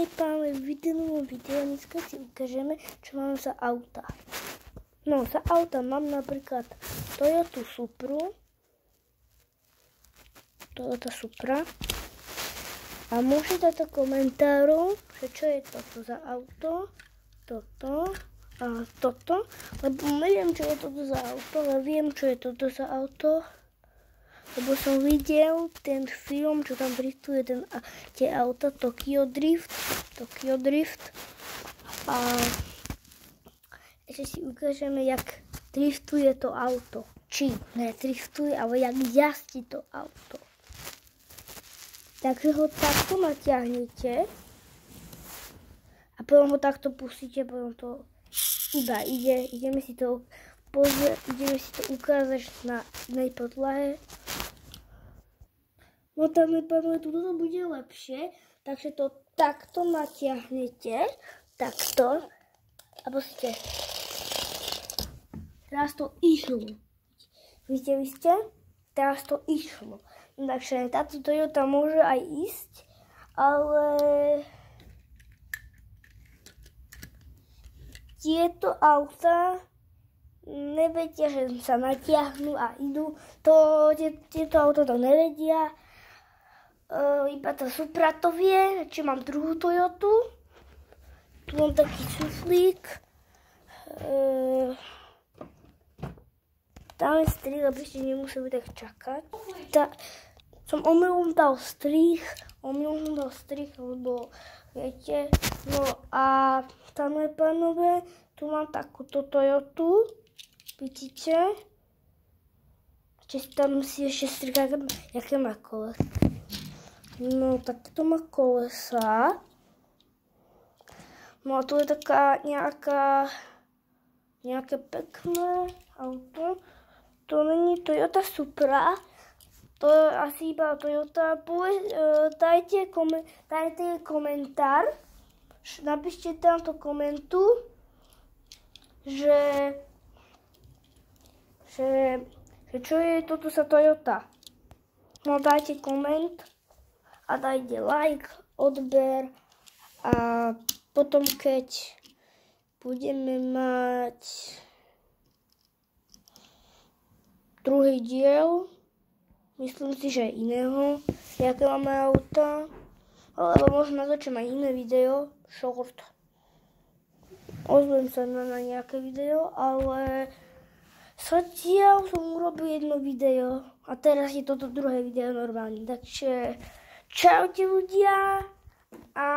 Dámy a pánové, v novom videu dneska si ukážeme, čo mám za auta. No, za auta mám napríklad Toyota Supra. A môžete dať do komentárov, že čo je toto za auto, toto a toto. Lebo neviem, čo je toto za auto, ale viem, čo je toto za auto. Lebo som videl ten film, čo tam driftuje tie auta, Tokyo Drift. A ešte si ukážeme, jak driftuje to auto. Či ne driftuje, ale jak jazdí to auto. Takže ho takto natiahnete a potom ho takto pustíte, potom to iba ide. Ideme si to ukázať na inej podlahe. No tam nepadlo, tuto to bude lepšie, takže to takto natiahnete, takto a pustíte. Teraz to išlo. Videli ste? Teraz to išlo. Takže táto Toyota môže aj ísť, ale tieto auta nevedia, že sa natiahnu a idú. Tieto auta to nevedia. Iba tá Supra to vie, či mám druhú Toyotu. Tu mám taký suflík. Dáme strih, aby ste nemuseli tak čakať. Som omylom dal strih, lebo viete. No a dáme pánové, tu mám takúto Toyotu. Vidíte? Tam si ešte strihá, jaké má kolesa. No, tak to má kolesa. No a tu je taká nejaké pekné auto. To není Toyota Supra. To je asi iba Toyota. Dajte komentár. Napíšte tam do komentu, že čo je toto za Toyota. No dajte koment a dajte like, odber a potom keď budeme mať druhý diel, myslím si, že iného, jaké máme auta, alebo možno natočím aj iné video, short. Ozvem sa na nejaké video, ale zatiaľ som urobil jedno video a teraz je toto druhé video normálne. Takže čaute ľudia a